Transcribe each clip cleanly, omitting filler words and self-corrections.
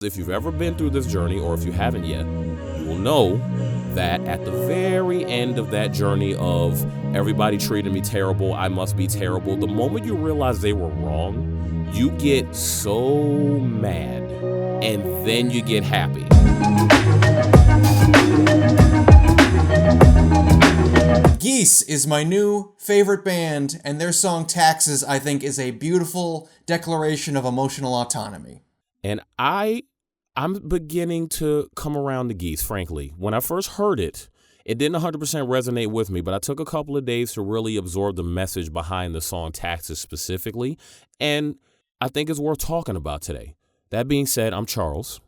If you've ever been through this journey, or if you haven't yet, you will know that at the very end of that journey of everybody treating me terrible, I must be terrible, the moment you realize they were wrong, you get so mad, and then you get happy. Geese is my new favorite band, and their song Taxes, I think, is a beautiful declaration of emotional autonomy. And I'm beginning to come around to Geese, frankly. When I first heard it, it didn't 100% resonate with me, but I took a couple of days to really absorb the message behind the song Taxes specifically, and I think it's worth talking about today. That being said, I'm Charles.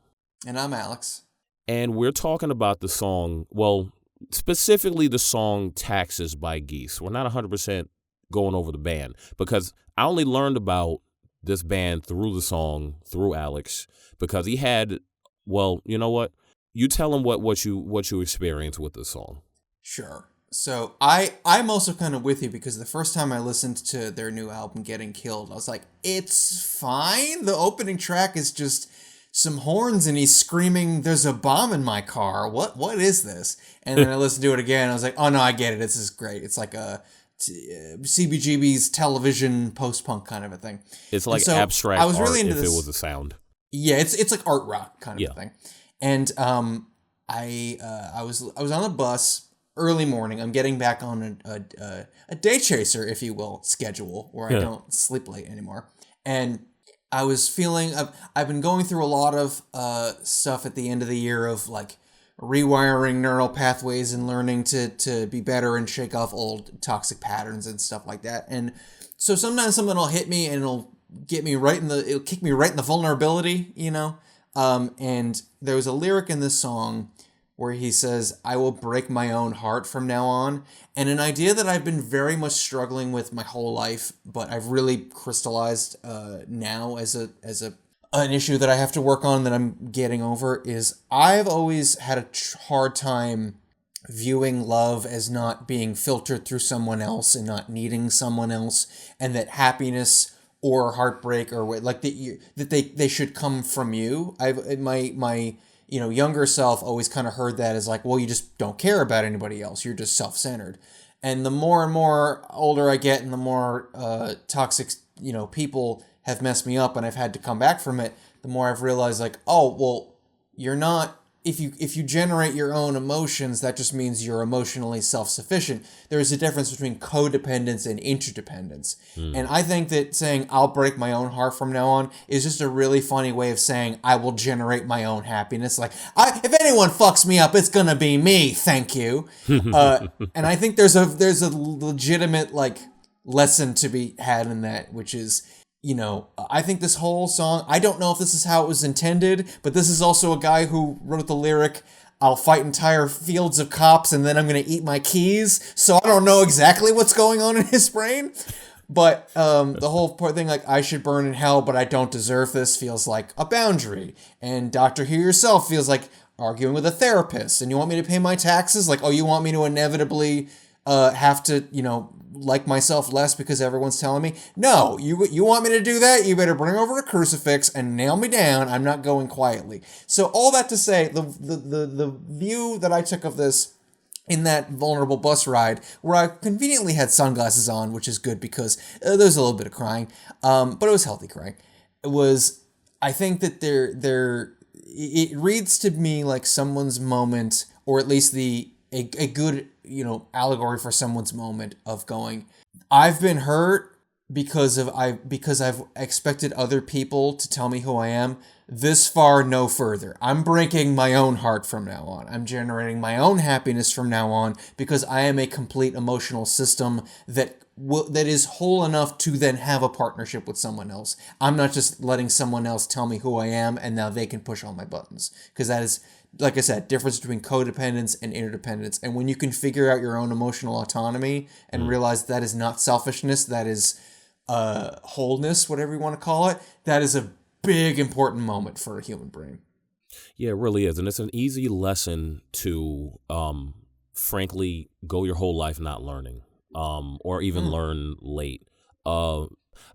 And I'm Alex. And we're talking about the song, well, specifically the song Taxes by Geese. We're not 100% going over the band, because I only learned about this band through the song, through Alex, because he had, well, you know what? You tell him what you experienced with the song. Sure. So I'm also kind of with you, because the first time I listened to their new album, Getting Killed, I was like, it's fine. The opening track is just some horns and he's screaming, "There's a bomb in my car. What is this?" And then I listened to it again. And I was like, oh no, I get it. This is great. It's like a CBGB's television post-punk kind of a thing. It's like abstract I was really art into if it was a sound. Yeah, it's like art rock kind of a thing. And I was on a bus early morning. I'm getting back on a day chaser, if you will, schedule where I don't sleep late anymore. And I was feeling I've been going through a lot of stuff at the end of the year of like rewiring neural pathways and learning to be better and shake off old toxic patterns and stuff like that. And so sometimes something will hit me and it'll kick me right in the vulnerability, you know? And there was a lyric in this song where he says, "I will break my own heart from now on." And an idea that I've been very much struggling with my whole life, but I've really crystallized now as an issue that I have to work on, that I'm getting over, is I've always had a hard time viewing love as not being filtered through someone else and not needing someone else, and that happiness or heartbreak or like that they should come from you. My younger self always kind of heard that as like, well, you just don't care about anybody else. You're just self-centered. And the more and more older I get, and the more toxic people have messed me up and I've had to come back from it, the more I've realized like, oh, well, you're not, if you generate your own emotions, that just means you're emotionally self-sufficient. There's a difference between codependence and interdependence. And I think that saying I'll break my own heart from now on is just a really funny way of saying I will generate my own happiness. Like, if anyone fucks me up, it's gonna be me, thank you. And I think there's a legitimate like lesson to be had in that, which is, I think this whole song, I don't know if this is how it was intended, but this is also a guy who wrote the lyric, "I'll fight entire fields of cops and then I'm going to eat my keys." So I don't know exactly what's going on in his brain. But the whole thing, like, I should burn in hell, but I don't deserve this, feels like a boundary. And Dr. Who yourself feels like arguing with a therapist. And you want me to pay my taxes? Like, oh, you want me to inevitably have to, like myself less because everyone's telling me? No, you want me to do that? You better bring over a crucifix and nail me down. I'm not going quietly. So all that to say, the view that I took of this in that vulnerable bus ride, where I conveniently had sunglasses on, which is good because there was a little bit of crying, but it was healthy crying. I think that it reads to me like someone's moment, or at least a good, allegory for someone's moment of going, I've been hurt because I've expected other people to tell me who I am. This far, no further. I'm breaking my own heart from now on. I'm generating my own happiness from now on, because I am a complete emotional system that is whole enough to then have a partnership with someone else. I'm not just letting someone else tell me who I am and now they can push all my buttons, because that is, like I said, difference between codependence and interdependence. And when you can figure out your own emotional autonomy and realize that is not selfishness, that is wholeness, whatever you want to call it, that is a big, important moment for a human brain. Yeah, it really is. And it's an easy lesson to, frankly, go your whole life not learning, or even learn late.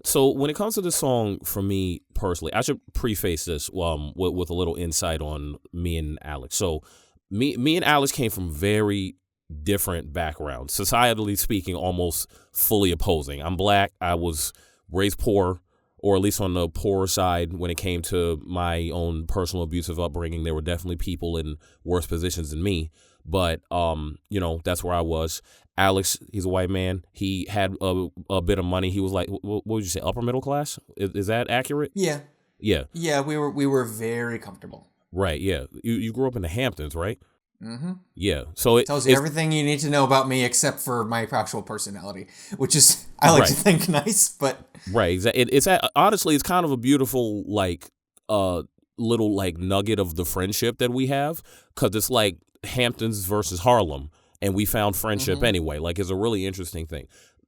So when it comes to the song, for me personally, I should preface this with a little insight on me and Alex. So me and Alex came from very different backgrounds, societally speaking, almost fully opposing. I'm black. I was raised poor, or at least on the poorer side when it came to my own personal abusive upbringing. There were definitely people in worse positions than me, but that's where I was. Alex, he's a white man. He had a bit of money. He was like, what would you say, upper middle class? Is that accurate? Yeah. Yeah. Yeah, we were very comfortable. Right, yeah. You grew up in the Hamptons, right? Mm-hmm. Yeah. So it tells you everything you need to know about me except for my actual personality, which is, I like to think, nice, but... Right, exactly. Honestly, it's kind of a beautiful, little, nugget of the friendship that we have, because it's like Hamptons versus Harlem. And we found friendship anyway. Like, it's a really interesting thing.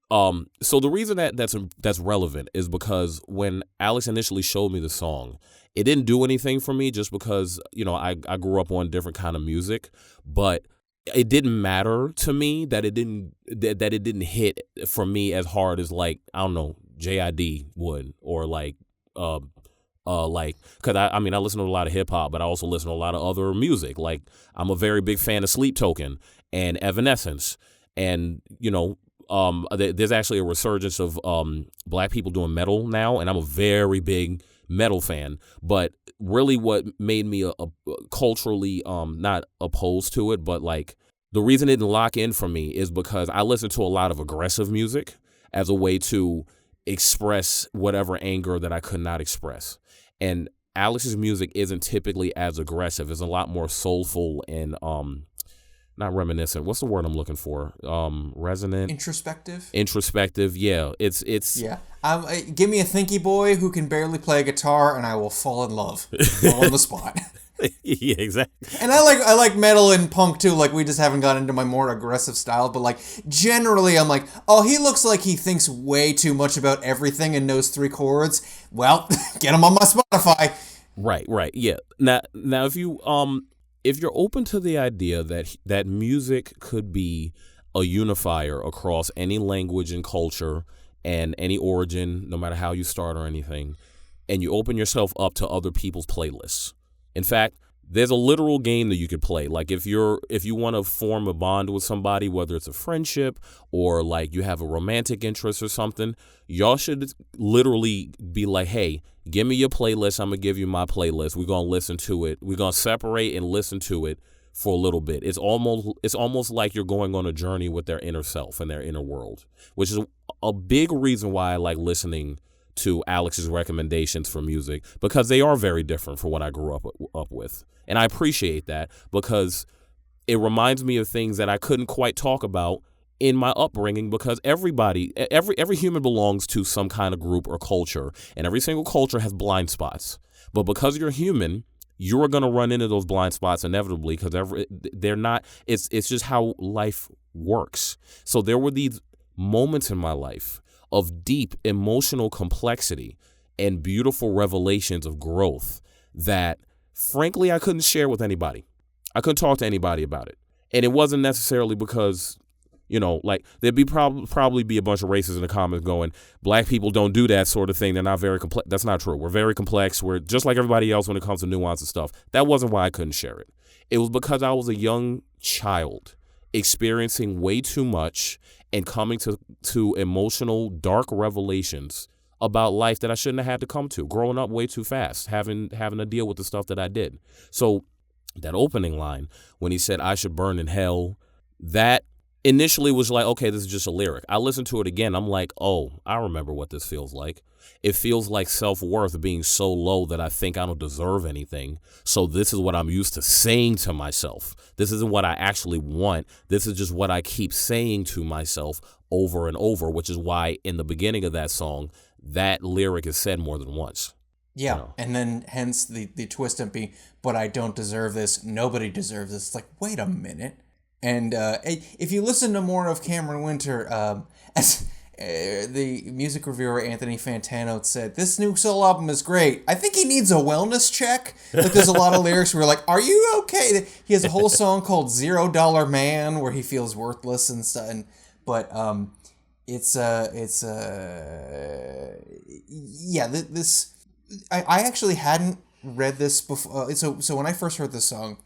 So the reason that's relevant is because when Alex initially showed me the song, it didn't do anything for me just because, I grew up on different kind of music, but it didn't matter to me that it didn't hit for me as hard as, like, I don't know, JID would, or because I listen to a lot of hip hop, but I also listen to a lot of other music. Like, I'm a very big fan of Sleep Token and Evanescence, and there's actually a resurgence of black people doing metal now, and I'm a very big metal fan. But really, what made me a culturally not opposed to it, but like the reason it didn't lock in for me is because I listen to a lot of aggressive music as a way to express whatever anger that I could not express, and Alex's music isn't typically as aggressive. It's a lot more soulful and not reminiscent. What's the word I'm looking for? Resonant. Introspective. Yeah. It's. Yeah. Give me a thinky boy who can barely play a guitar, and I will fall in love all on the spot. Yeah, exactly. And I like metal and punk too. Like, we just haven't gotten into my more aggressive style, but like generally, I'm like, oh, he looks like he thinks way too much about everything and knows 3 chords. Well, get him on my Spotify. Right. Yeah. Now, if you're open to the idea that music could be a unifier across any language and culture and any origin, no matter how you start or anything, and you open yourself up to other people's playlists. In fact, there's a literal game that you could play. Like, if you want to form a bond with somebody, whether it's a friendship or like you have a romantic interest or something, y'all should literally be like, hey, give me your playlist. I'm going to give you my playlist. We're going to listen to it. We're going to separate and listen to it for a little bit. It's almost like you're going on a journey with their inner self and their inner world, which is a big reason why I like listening to Alex's recommendations for music, because they are very different from what I grew up with. And I appreciate that, because it reminds me of things that I couldn't quite talk about in my upbringing, because every human belongs to some kind of group or culture, and every single culture has blind spots. But because you're human, you're going to run into those blind spots inevitably, because they're not, it's just how life works. So there were these moments in my life of deep emotional complexity and beautiful revelations of growth that, frankly, I couldn't share with anybody. I couldn't talk to anybody about it. And it wasn't necessarily because, there'd be probably be a bunch of racists in the comments going, black people don't do that sort of thing. They're not very complex. That's not true. We're very complex. We're just like everybody else when it comes to nuance and stuff. That wasn't why I couldn't share it. It was because I was a young child experiencing way too much and coming to emotional, dark revelations about life that I shouldn't have had to come to, growing up way too fast, having to deal with the stuff that I did. So that opening line, when he said, I should burn in hell, that initially was like, okay, this is just a lyric. I listened to it again. I'm like, oh, I remember what this feels like. It feels like self-worth being so low that I think I don't deserve anything. So this is what I'm used to saying to myself. This isn't what I actually want. This is just what I keep saying to myself over and over, which is why in the beginning of that song, that lyric is said more than once. Yeah, and then hence the twist of being, but I don't deserve this. Nobody deserves this. It's like, wait a minute. And if you listen to more of Cameron Winter, as the music reviewer Anthony Fantano said, this new solo album is great. I think he needs a wellness check. Like, there's a lot of lyrics where we're like, are you okay? He has a whole song called $0 Man where he feels worthless and stuff. But This I actually hadn't read this before. So when I first heard this song,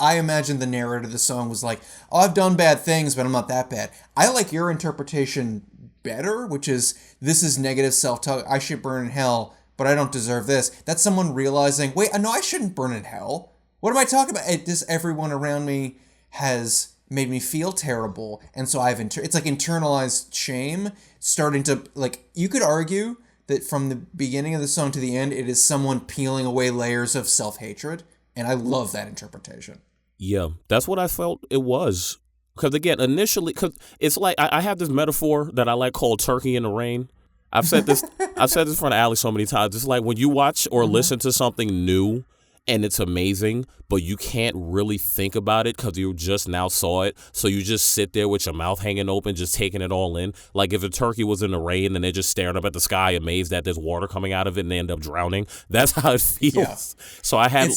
I imagined the narrator of the song was like, oh, I've done bad things, but I'm not that bad. I like your interpretation better, which is, this is negative self-talk. I should burn in hell, but I don't deserve this. That's someone realizing, wait, no, I shouldn't burn in hell. What am I talking about? Everyone around me has made me feel terrible, and so it's like internalized shame starting to, like, you could argue that from the beginning of the song to the end, it is someone peeling away layers of self-hatred, and I love that interpretation. Yeah, that's what I felt it was. Because again, initially, because it's like I have this metaphor that I like called turkey in the rain. I've said this in front of Allie so many times. It's like when you watch or listen to something new and it's amazing, but you can't really think about it because you just now saw it. So you just sit there with your mouth hanging open, just taking it all in. Like if a turkey was in the rain and they're just staring up at the sky, amazed that there's water coming out of it, and they end up drowning. That's how it feels. Yeah. So I had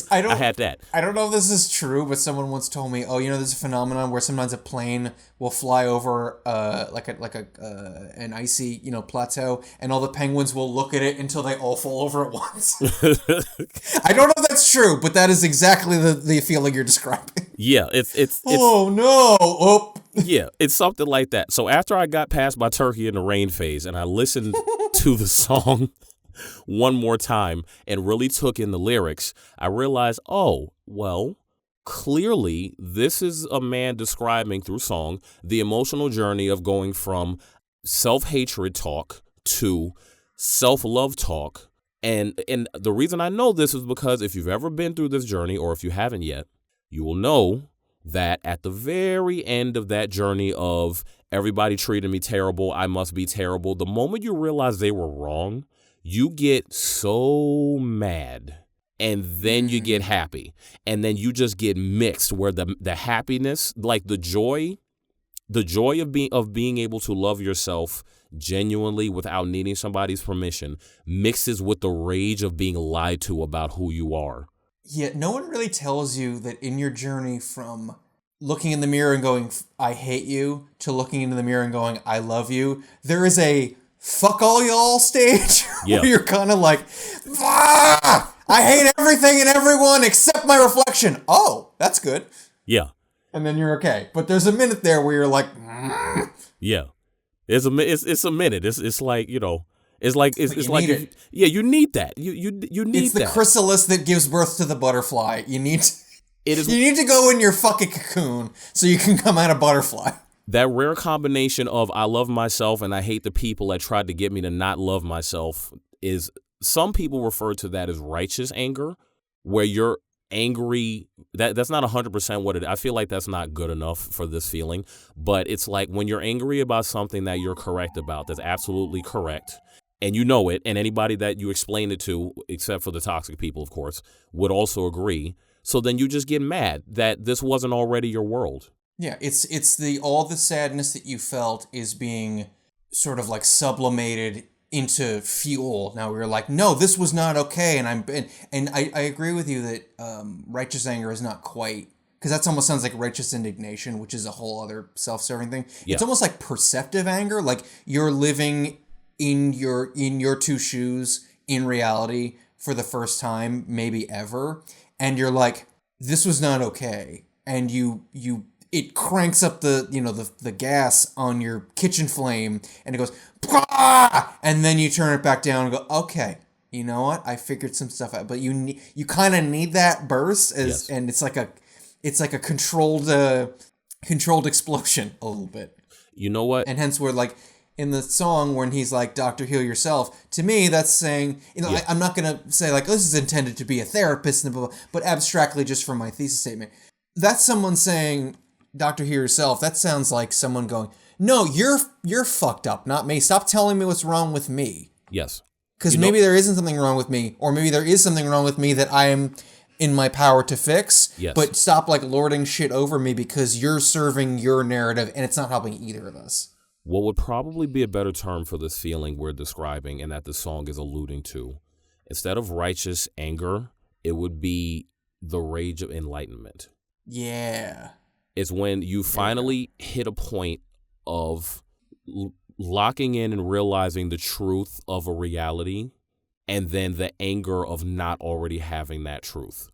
that. I don't know if this is true, but someone once told me, oh, there's a phenomenon where sometimes a plane will fly over an icy plateau, and all the penguins will look at it until they all fall over at once. I don't know if that's true, but that is exactly the feeling you're describing. Yeah, it's oh no. Oh. Yeah, it's something like that. So after I got past my turkey in the rain phase and I listened to the song one more time and really took in the lyrics, I realized, oh, well, clearly this is a man describing through song the emotional journey of going from self-hatred talk to self-love talk. And the reason I know this is because if you've ever been through this journey, or if you haven't yet, you will know that at the very end of that journey of everybody treated me terrible, I must be terrible, the moment you realize they were wrong, you get so mad, and then you get happy, and then you just get mixed, where the happiness, like the joy of being able to love yourself genuinely without needing somebody's permission mixes with the rage of being lied to about who you are. Yeah, no one really tells you that in your journey from looking in the mirror and going, I hate you, to looking into the mirror and going, I love you, there is a fuck all y'all stage where you're kind of like, I hate everything and everyone except my reflection. Oh, that's good. Yeah. And then you're okay. But there's a minute there where you're like, yeah. It's a minute. It's like, it's like you need that. You need it's the that. chrysalis that gives birth to the butterfly. You need to go in your fucking cocoon so you can come out a butterfly. That rare combination of I love myself and I hate the people that tried to get me to not love myself is, some people refer to that as righteous anger, where you're angry. That's not 100% what it is. I feel like that's not good enough for this feeling, but it's like when you're angry about something that you're correct about, that's absolutely correct, and you know it, and anybody that you explain it to, except for the toxic people, of course, would also agree. So then you just get mad that this wasn't already your world. Yeah, it's all the sadness that you felt is being sort of like sublimated into fuel. Now we're like, no, this was not okay, and I agree with you that righteous anger is not quite, because that almost sounds like righteous indignation, which is a whole other self-serving thing. Yeah. It's almost like perceptive anger, like you're living in your two shoes in reality for the first time, maybe ever, and you're like, this was not okay, and it cranks up the gas on your kitchen flame, and it goes, bah! And then you turn it back down and go, okay, you know what? I figured some stuff out. But you kind of need that burst, and it's like a controlled explosion a little bit. You know what? And hence we're like, in the song when he's like, Dr. Heal Yourself, to me that's saying, I'm not going to say like, this is intended to be a therapist, but abstractly just from my thesis statement. That's someone saying, Dr. Heal Yourself, that sounds like someone going, no, you're fucked up, not me. Stop telling me what's wrong with me. Yes. Because maybe there isn't something wrong with me, or maybe there is something wrong with me that I am in my power to fix. Yes. But stop like lording shit over me because you're serving your narrative and it's not helping either of us. What would probably be a better term for this feeling we're describing and that the song is alluding to, instead of righteous anger, it would be the Rage of Enlightenment. Yeah. It's when you finally hit a point of locking in and realizing the truth of a reality, and then the anger of not already having that truth.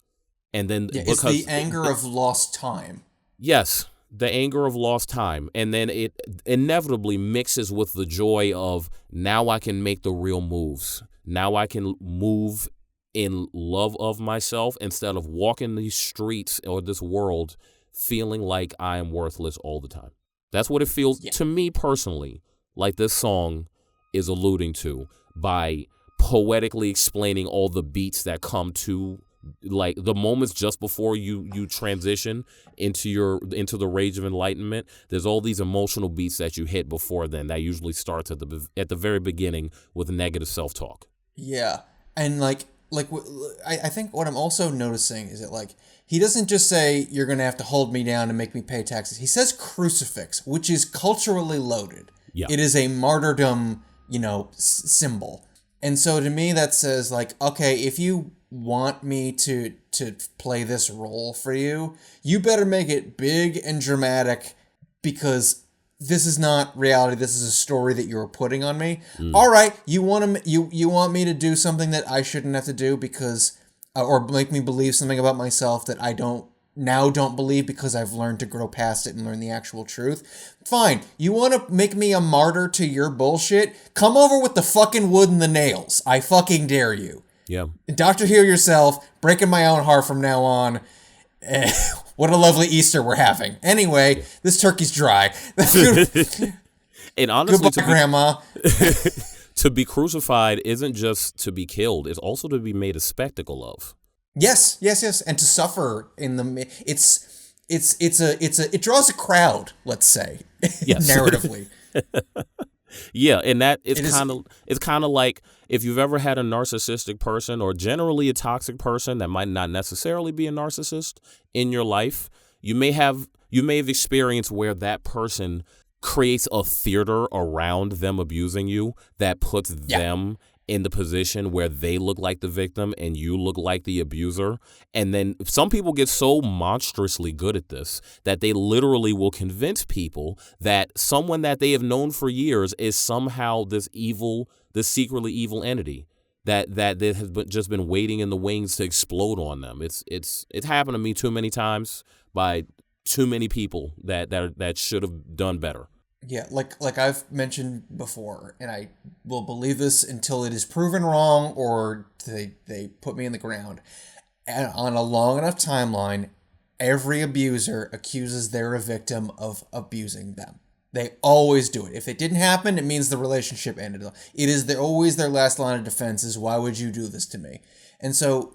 And then it's the anger of lost time. Yes, the anger of lost time. And then it inevitably mixes with the joy of, now I can make the real moves. Now I can move in love of myself instead of walking these streets or this world feeling like I am worthless all the time. That's what it feels to me personally, like this song is alluding to by poetically explaining all the beats that come to, like, the moments just before you transition into the Rage of Enlightenment. There's all these emotional beats that you hit before then that usually starts at the very beginning with negative self-talk. Yeah, and I think what I'm also noticing is that, like, he doesn't just say you're gonna have to hold me down and make me pay taxes. He says crucifix, which is culturally loaded. Yeah. It is a martyrdom, symbol. And so to me that says, like, okay, if you want me to play this role for you, you better make it big and dramatic, because this is not reality. This is a story that you're putting on me. All right, you want me to do something that I shouldn't have to do because, or make me believe something about myself that I don't believe because I've learned to grow past it and learn the actual truth. Fine. You want to make me a martyr to your bullshit? Come over with the fucking wood and the nails. I fucking dare you. Yeah. Doctor, heal yourself. Breaking my own heart from now on. What a lovely Easter we're having. Anyway, this turkey's dry. And honestly, goodbye, Grandma. To be crucified isn't just to be killed. It's also to be made a spectacle of. Yes, and to suffer in the it draws a crowd, let's say, yes. narratively. Yeah, and that it's kind of like if you've ever had a narcissistic person, or generally a toxic person that might not necessarily be a narcissist in your life, you may have experienced where that person creates a theater around them abusing you that puts them in the position where they look like the victim and you look like the abuser. And then some people get so monstrously good at this that they literally will convince people that someone that they have known for years is somehow this secretly evil entity that has just been waiting in the wings to explode on them. It's happened to me too many times by too many people that should have done better. Yeah, like I've mentioned before, and I will believe this until it is proven wrong or they put me in the ground. And on a long enough timeline, every abuser accuses their victim of abusing them. They always do it. If it didn't happen, it means the relationship ended. It is always their last line of defense is, why would you do this to me? And so,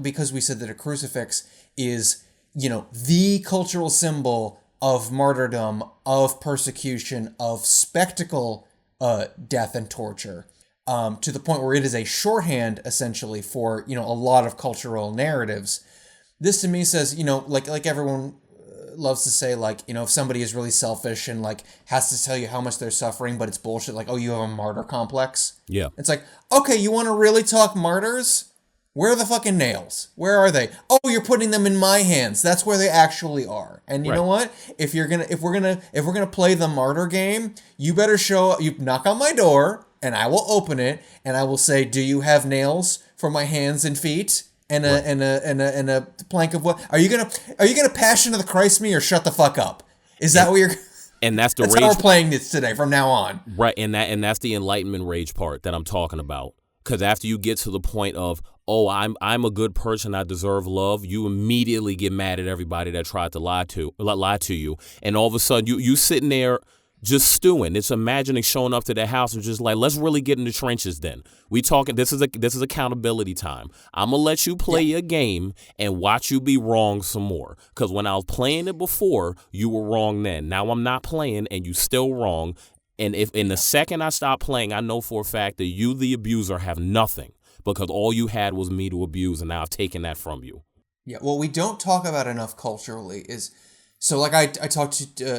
because we said that a crucifix is, the cultural symbol of martyrdom, of persecution, of spectacle, death and torture, to the point where it is a shorthand, essentially, for, a lot of cultural narratives. This to me says, like everyone loves to say, like, if somebody is really selfish and, like, has to tell you how much they're suffering, but it's bullshit, like, oh, you have a martyr complex. Yeah. It's like, okay, you want to really talk martyrs? Where are the fucking nails? Where are they? Oh, you're putting them in my hands. That's where they actually are. And you know what? If we're gonna play the martyr game, you better you knock on my door and I will open it and I will say, do you have nails for my hands and feet? And a plank of what? Are you gonna Passion of the Christ me or shut the fuck up? Is that what you're? And that's how we're playing this today from now on. Right, and that's the enlightenment rage part that I'm talking about. Because after you get to the point of, oh, I'm a good person, I deserve love, you immediately get mad at everybody that tried to lie to you, and all of a sudden you sitting there just stewing. It's imagining showing up to their house and just like, let's really get in the trenches. Then we talking. This is accountability time. I'm gonna let you play your game and watch you be wrong some more. Because when I was playing it before, you were wrong then. Now I'm not playing and you still wrong. And if in the second I stop playing, I know for a fact that you, the abuser, have nothing because all you had was me to abuse, and now I've taken that from you. Yeah, what we don't talk about enough culturally is So like I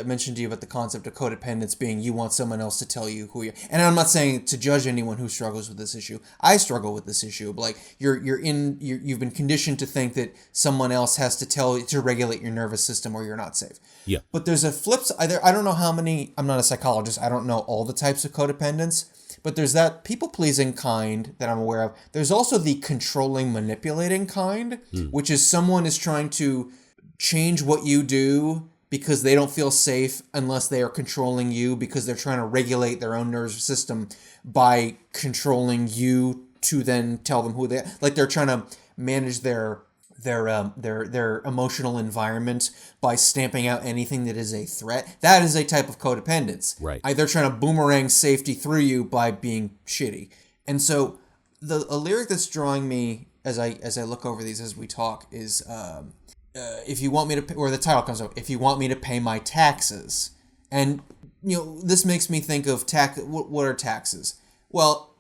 mentioned to you about the concept of codependence being you want someone else to tell you who you are. And I'm not saying to judge anyone who struggles with this issue. I struggle with this issue. But like you've been conditioned to think that someone else has to tell you to regulate your nervous system or you're not safe. Yeah. But there's a flip side. I don't know how many, I'm not a psychologist. I don't know all the types of codependence. But there's that people-pleasing kind that I'm aware of. There's also the controlling, manipulating kind, which is someone is trying to change what you do because they don't feel safe unless they are controlling you because they're trying to regulate their own nervous system by controlling you to then tell them who they are. Like they're trying to manage their emotional environment by stamping out anything that is a threat. That is a type of codependence. Right. They're trying to boomerang safety through you by being shitty. And so a lyric that's drawing me as I look over these as we talk is if you want me to pay, or the title comes up, if you want me to pay my taxes. And this makes me think of what are taxes? Well,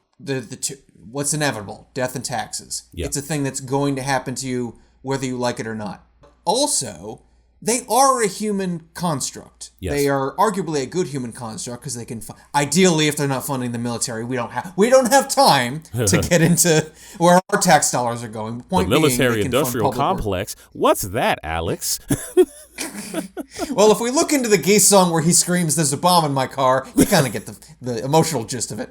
what's inevitable? Death and taxes. Yeah. It's a thing that's going to happen to you whether you like it or not. Also, they are a human construct. Yes. They are arguably a good human construct because they can ideally, if they're not funding the military, we don't have time to get into where our tax dollars are going. The military-industrial complex. What's that, Alex? Well, if we look into the Geese song where he screams, "There's a bomb in my car," you kind of get the emotional gist of it.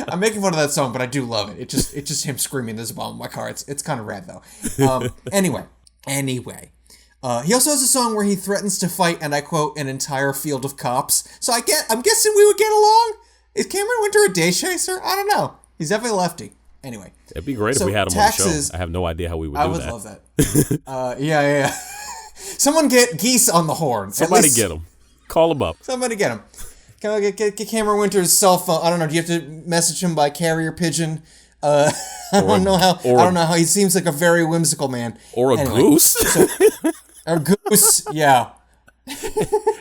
I'm making fun of that song, but I do love it. It's just him screaming, "There's a bomb in my car." It's kind of rad though. Anyway. He also has a song where he threatens to fight, and I quote, "an entire field of cops." So I'm guessing we would get along. Is Cameron Winter a day chaser? I don't know. He's definitely a lefty. Anyway. It'd be great if we had him on the show. I have no idea how we would do that. I would love that. Yeah. Someone get Geese on the horn. Somebody get him. Call him up. Somebody get him. Can I get Cameron Winter's cell phone? I don't know. Do you have to message him by carrier pigeon? I don't know how he seems like a very whimsical man. Or a goose. Or goose, yeah.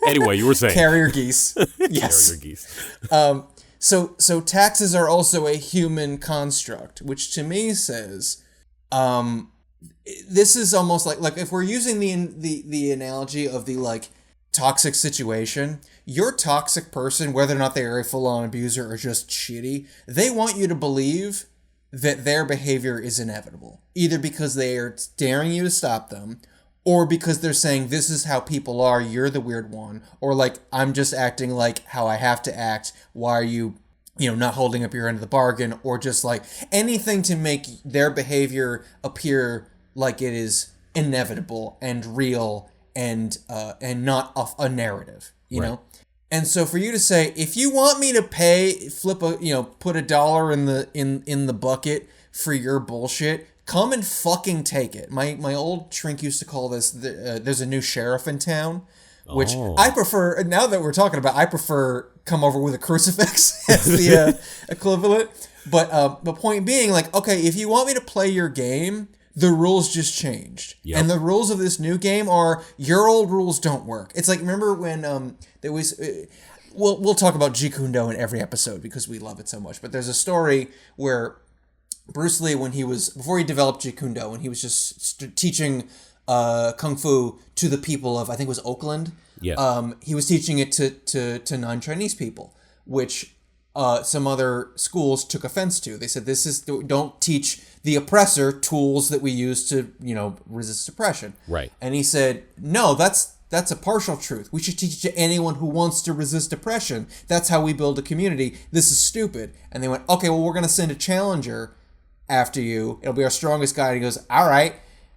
Anyway, you were saying carrier geese. Yes. Carrier geese. So taxes are also a human construct, which to me says, this is almost like if we're using the analogy of the like toxic situation, your toxic person, whether or not they are a full-on abuser or just shitty, they want you to believe that their behavior is inevitable, either because they are daring you to stop them, or because they're saying this is how people are, you're the weird one, or like I'm just acting like how I have to act, why are you not holding up your end of the bargain, or just like anything to make their behavior appear like it is inevitable and real and not a narrative, you know? And so for you to say, if you want me to put $1 in the bucket for your bullshit, come and fucking take it. My old shrink used to call this, there's a new sheriff in town, which I prefer, now that we're talking about, I prefer come over with a crucifix as the equivalent. But point being, like, okay, if you want me to play your game, the rules just changed. Yep. And the rules of this new game are, your old rules don't work. It's like, remember when there was... we'll talk about Jeet Kune Do in every episode because we love it so much. But there's a story where Bruce Lee, before he developed Jeet Kune Do, when he was just teaching Kung Fu to the people of, I think it was Oakland, he was teaching it to non-Chinese people, which some other schools took offense to. They said, don't teach the oppressor tools that we use to, resist oppression. Right. And he said, no, that's a partial truth. We should teach it to anyone who wants to resist oppression. That's how we build a community. This is stupid. And they went, okay, well, we're going to send a challenger after you. It'll be our strongest guy. And he goes, all right.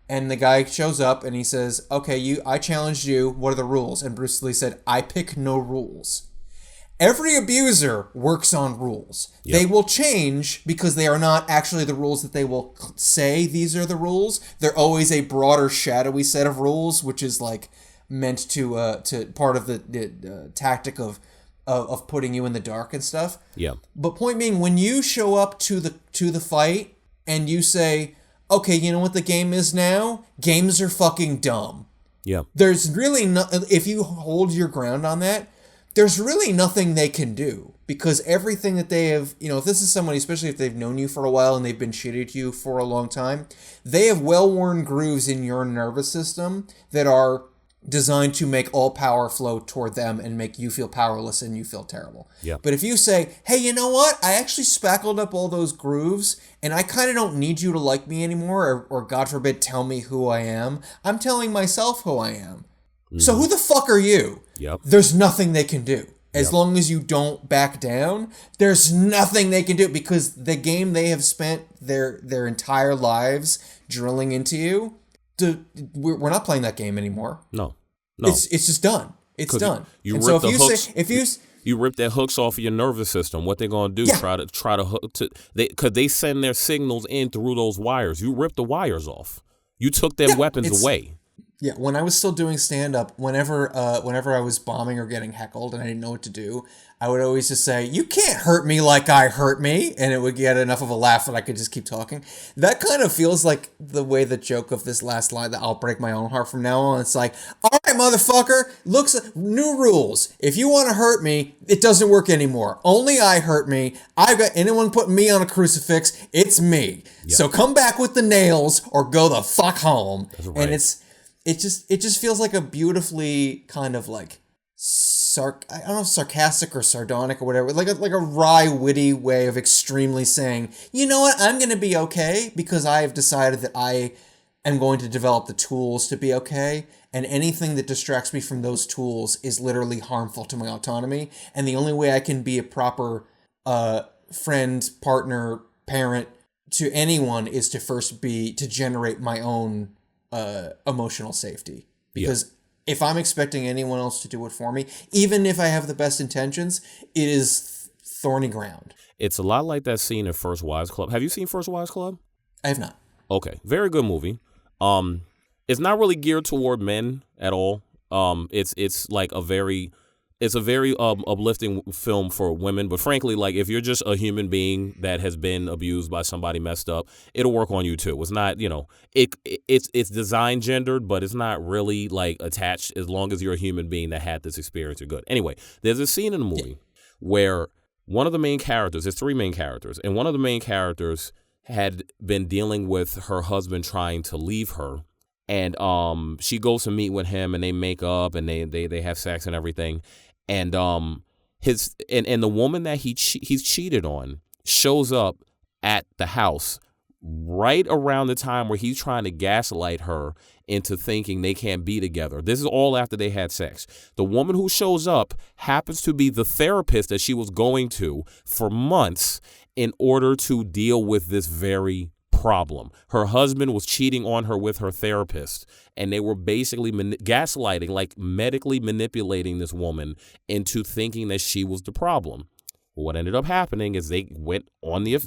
And the guy shows up and he says, okay, I challenged you. What are the rules? And Bruce Lee said, I pick no rules. Every abuser works on rules. Yep. They will change because they are not actually the rules that they will say these are the rules. They're always a broader, shadowy set of rules, which is like meant to part of the tactic of putting you in the dark and stuff. Yeah. But point being, when you show up to the fight and you say, okay, you know what the game is now? Games are fucking dumb. Yeah. There's really no, if you hold your ground on that, there's really nothing they can do. because everything that they have, if this is somebody, especially if they've known you for a while and they've been shitty to you for a long time, they have well-worn grooves in your nervous system that are designed to make all power flow toward them and make you feel powerless and you feel terrible. Yeah. But if you say, hey, you know what? I actually spackled up all those grooves and I kind of don't need you to like me anymore or God forbid, tell me who I am. I'm telling myself who I am. Mm-hmm. So who the fuck are you? Yep. There's nothing they can do. As long as you don't back down, there's nothing they can do because the game they have spent their entire lives drilling into you, we're not playing that game anymore. No. It's just done. It's done. You rip the hooks. You rip their hooks off of your nervous system. What they gonna do? Yeah. Try to hook to because they send their signals in through those wires. You rip the wires off. You took their weapons away. Yeah, when I was still doing stand-up, whenever I was bombing or getting heckled and I didn't know what to do, I would always just say, you can't hurt me like I hurt me, and it would get enough of a laugh that I could just keep talking. That kind of feels like the way the joke of this last line, that I'll break my own heart from now on. It's like, all right, motherfucker, new rules. If you want to hurt me, it doesn't work anymore. Only I hurt me. I've got anyone putting me on a crucifix, it's me. Yep. So come back with the nails or go the fuck home. That's right. And it just feels like a beautifully kind of like I don't know if sarcastic or sardonic or whatever, like a wry, witty way of extremely saying, you know what, I'm going to be okay because I have decided that I am going to develop the tools to be okay, and anything that distracts me from those tools is literally harmful to my autonomy, and the only way I can be a proper friend, partner, parent to anyone is to first to generate my own emotional safety. Because if I'm expecting anyone else to do it for me, even if I have the best intentions, it is thorny ground. It's a lot like that scene in First Wives Club. Have you seen First Wives Club? I have not. Okay. Very good movie. It's not really geared toward men at all. It's like a very uplifting film for women, but frankly, like if you're just a human being that has been abused by somebody messed up, it'll work on you too. It's not, it's designed gendered, but it's not really like attached. As long as you're a human being that had this experience, you're good. Anyway, there's a scene in the movie where one of the main characters, there's three main characters, and one of the main characters had been dealing with her husband trying to leave her. And she goes to meet with him and they make up and they have sex and everything. And the woman that he's cheated on shows up at the house right around the time where he's trying to gaslight her into thinking they can't be together. This is all after they had sex. The woman who shows up happens to be the therapist that she was going to for months in order to deal with this very problem. Her husband was cheating on her with her therapist, and they were basically gaslighting, like medically manipulating this woman into thinking that she was the problem. What ended up happening is they went on the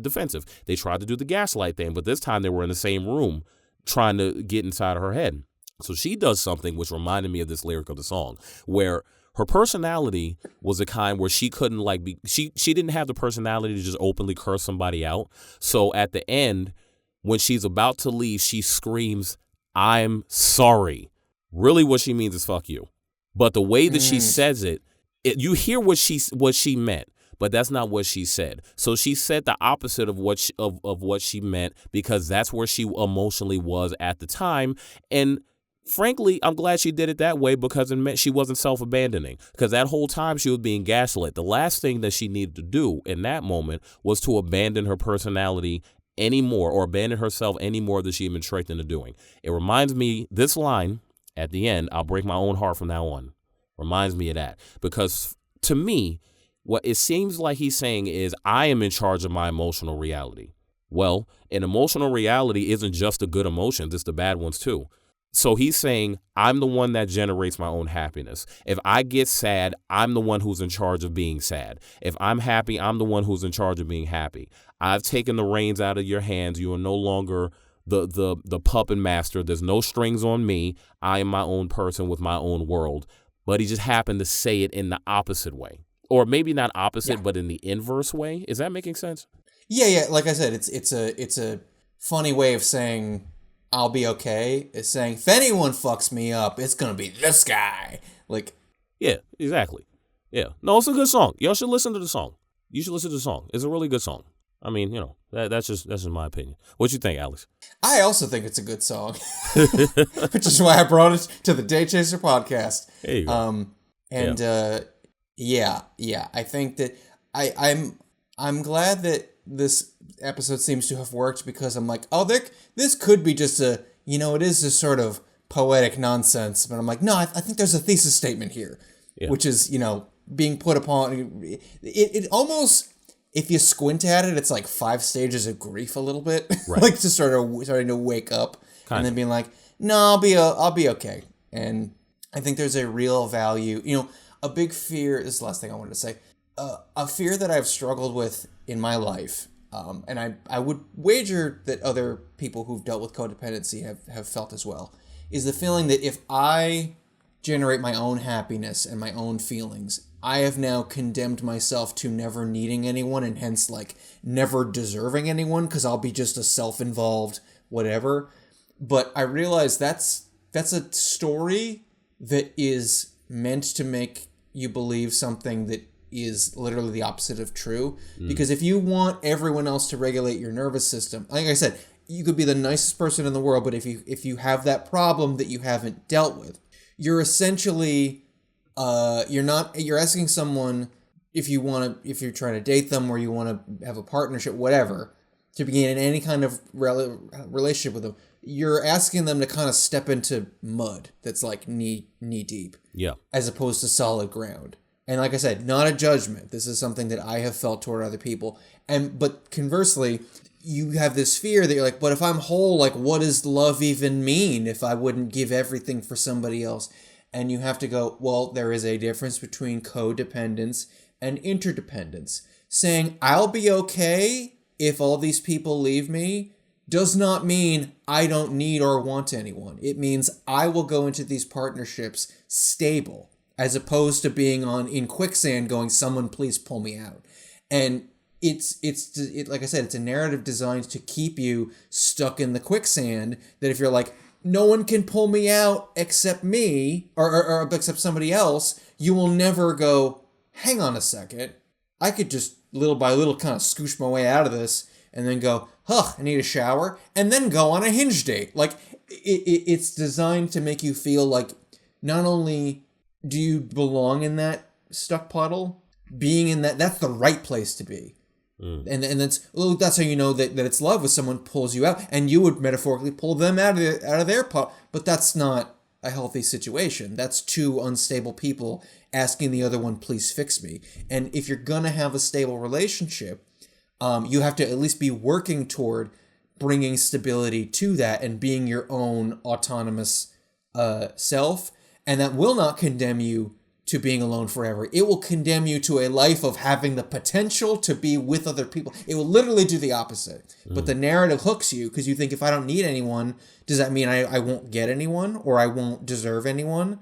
defensive. They tried to do the gaslight thing, but this time they were in the same room trying to get inside of her head. So she does something which reminded me of this lyric of the song, where her personality was a kind where she couldn't she didn't have the personality to just openly curse somebody out. So at the end, when she's about to leave, she screams, "I'm sorry." Really what she means is fuck you. But the way that she says it, you hear what she meant, but that's not what she said. So she said the opposite of what she meant because that's where she emotionally was at the time. And frankly, I'm glad she did it that way because it meant she wasn't self-abandoning, because that whole time she was being gaslit. The last thing that she needed to do in that moment was to abandon her personality anymore or abandon herself any more than she had been tricked into doing. It reminds me, this line at the end, "I'll break my own heart from now on," reminds me of that, because to me, what it seems like he's saying is I am in charge of my emotional reality. Well, an emotional reality isn't just the good emotions, it's the bad ones too. So he's saying, I'm the one that generates my own happiness. If I get sad, I'm the one who's in charge of being sad. If I'm happy, I'm the one who's in charge of being happy. I've taken the reins out of your hands. You are no longer the puppet master. There's no strings on me. I am my own person with my own world. But he just happened to say it in the opposite way. Or maybe not opposite, but in the inverse way. Is that making sense? Yeah. Like I said, it's a funny way of saying I'll be okay. Is saying if anyone fucks me up, it's gonna be this guy. Like, yeah, exactly. Yeah. No, it's a good song. Y'all should listen to the song. You should listen to the song. It's a really good song. I mean, that's just my opinion. What you think, Alex? I also think it's a good song, which is why I brought it to the Day Chaser podcast. There you go. I think that I'm glad that this episode seems to have worked, because I'm like, oh, this could be just it is this sort of poetic nonsense, but I'm like, no, I think there's a thesis statement here, which is, being put upon it almost. If you squint at it, it's like 5 stages of grief a little bit, right. like just starting to wake up and then being like, no, I'll be okay. And I think there's a real value, a big fear. This is the last thing I wanted to say. A fear that I've struggled with in my life, and I would wager that other people who've dealt with codependency have felt as well, is the feeling that if I generate my own happiness and my own feelings, I have now condemned myself to never needing anyone, and hence like never deserving anyone, because I'll be just a self-involved whatever. But I realize that's a story that is meant to make you believe something that is literally the opposite of true. Because if you want everyone else to regulate your nervous system, like I said, you could be the nicest person in the world, but if you have that problem that you haven't dealt with, you're essentially you're asking someone, if you're trying to date them or you want to have a partnership, whatever, to begin in any kind of relationship with them, you're asking them to kind of step into mud that's like knee deep, as opposed to solid ground. And like I said, not a judgment. This is something that I have felt toward other people. But conversely, you have this fear that you're like, but if I'm whole, like, what does love even mean if I wouldn't give everything for somebody else? And you have to go, well, there is a difference between codependence and interdependence. Saying, I'll be okay if all these people leave me, does not mean I don't need or want anyone. It means I will go into these partnerships stable, as opposed to being in quicksand going, someone please pull me out. And it's like I said, it's a narrative designed to keep you stuck in the quicksand, that if you're like, no one can pull me out except me, or except somebody else, you will never go, hang on a second, I could just little by little kind of scooch my way out of this, and then go, I need a shower, and then go on a Hinge date. Like, it's designed to make you feel like not only do you belong in that stuck puddle, being in that's the right place to be. And that's how you know that it's love, when someone pulls you out, and you would metaphorically pull them out of their pot. But that's not a healthy situation. That's two unstable people asking the other one, please fix me. And if you're gonna have a stable relationship, you have to at least be working toward bringing stability to that and being your own autonomous self. And that will not condemn you to being alone forever. It will condemn you to a life of having the potential to be with other people. It will literally do the opposite. But the narrative hooks you, because you think, if I don't need anyone, does that mean I won't get anyone, or I won't deserve anyone?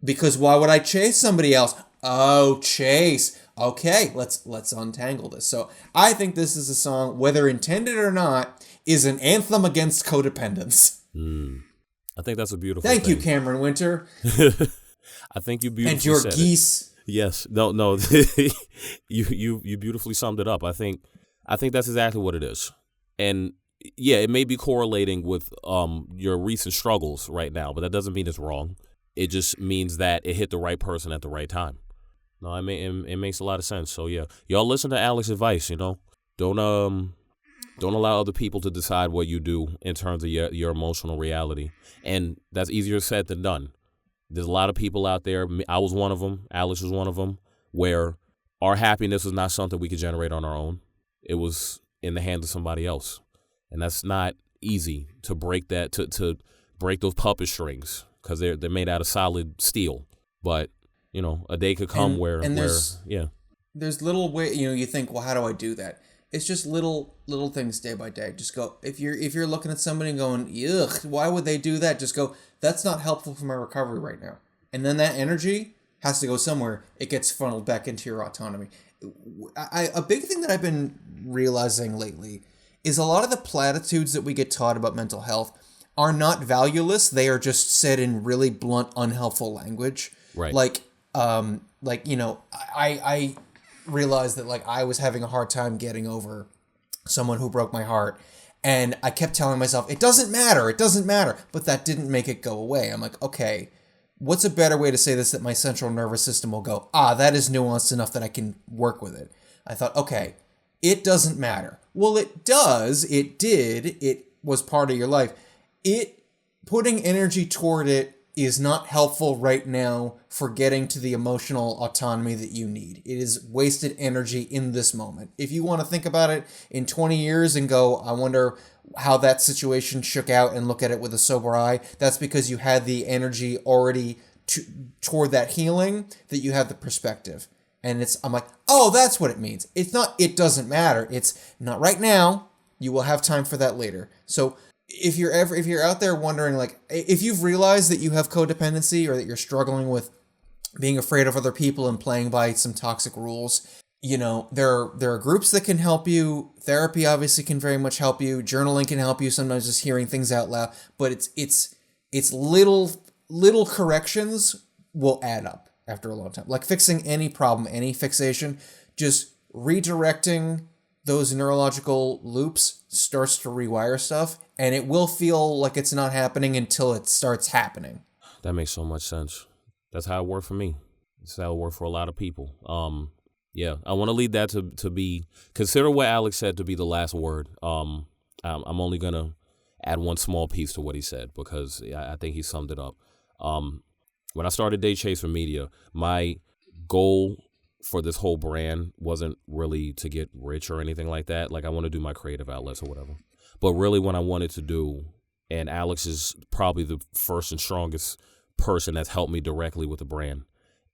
Because why would I chase somebody else? Oh, chase. Okay, let's untangle this. So I think this is a song, whether intended or not, is an anthem against codependence. I think that's a beautiful Thank thing. you, Cameron Winter. I think you beautifully and your said geese. It. Yes. No. you beautifully summed it up. I think that's exactly what it is. And yeah, it may be correlating with your recent struggles right now, but that doesn't mean it's wrong. It just means that it hit the right person at the right time. No, it makes a lot of sense. So yeah, y'all listen to Alex's advice. Don't allow other people to decide what you do in terms of your emotional reality. And that's easier said than done. There's a lot of people out there. I was one of them. Alex was one of them, where our happiness was not something we could generate on our own. It was in the hands of somebody else. And that's not easy to break that, to break those puppet strings, because they're made out of solid steel. But, a day could come where there's little way, you think, well, how do I do that? It's just little things day by day. Just go, if you're looking at somebody and going, ugh, why would they do that? Just go, that's not helpful for my recovery right now. And then that energy has to go somewhere. It gets funneled back into your autonomy. A big thing that I've been realizing lately is a lot of the platitudes that we get taught about mental health are not valueless. They are just said in really blunt, unhelpful language. Right. Like, like, you know, I realized that like I was having a hard time getting over someone who broke my heart. And I kept telling myself, it doesn't matter. But that didn't make it go away. I'm like, okay, what's a better way to say this that my central nervous system will go, that is nuanced enough that I can work with it. I thought, okay, it doesn't matter. Well, it does. It did. It was part of your life. Putting energy toward it is not helpful right now for getting to the emotional autonomy that you need. It is wasted energy in this moment. If you want to think about it in 20 years and go, I wonder how that situation shook out and look at it with a sober eye, that's because you had the energy already toward that healing, that you have the perspective. And I'm like, oh, that's what it means. It's not, it doesn't matter. It's not right now. You will have time for that later. So if you're out there wondering, like, if you've realized that you have codependency or that you're struggling with being afraid of other people and playing by some toxic rules, you know, there are groups that can help you. Therapy obviously can very much help you. Journaling can help you. Sometimes just hearing things out loud, but it's little corrections will add up after a long time. Like fixing any problem, any fixation, just redirecting those neurological loops starts to rewire stuff, and it will feel like it's not happening until it starts happening. That makes so much sense. That's how it worked for me. That's how it worked for a lot of people. Yeah, I want to leave that to be, consider what Alex said to be the last word. I'm only going to add one small piece to what he said because I think he summed it up. When I started Day Chaser Media, my goal for this whole brand wasn't really to get rich or anything like that. Like, I want to do my creative outlets or whatever. But really what I wanted to do, and Alex is probably the first and strongest person that's helped me directly with the brand,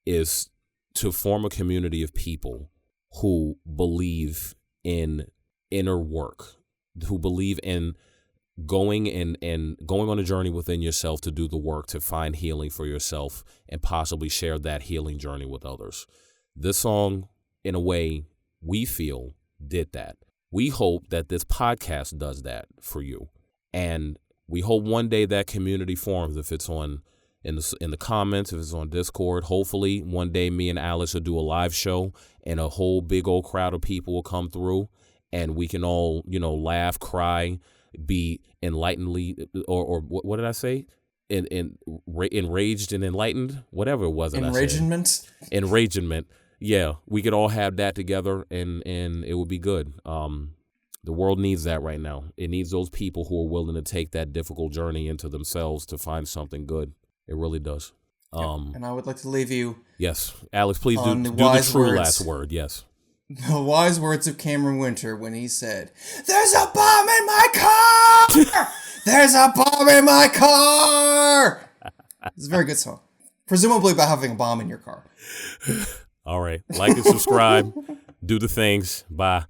is to form a community of people who believe in inner work, who believe in going on a journey within yourself to do the work to find healing for yourself and possibly share that healing journey with others. This song, in a way, we feel did that. We hope that this podcast does that for you. And we hope one day that community forms, if it's in the comments, if it's on Discord. Hopefully one day me and Alex will do a live show and a whole big old crowd of people will come through and we can all, you know, laugh, cry, be enlightenedly, or what did I say? Enraged and enlightened, whatever it was. Enragement. Yeah, we could all have that together and it would be good. The world needs that right now. It needs those people who are willing to take that difficult journey into themselves to find something good. It really does. And I would like to leave you. Yes, Alex, please do the true last word. Yes. The wise words of Cameron Winter when he said, "There's a bomb in my car! There's a bomb in my car!" It's a very good song. Presumably about having a bomb in your car. All right. Like and subscribe. Do the things. Bye.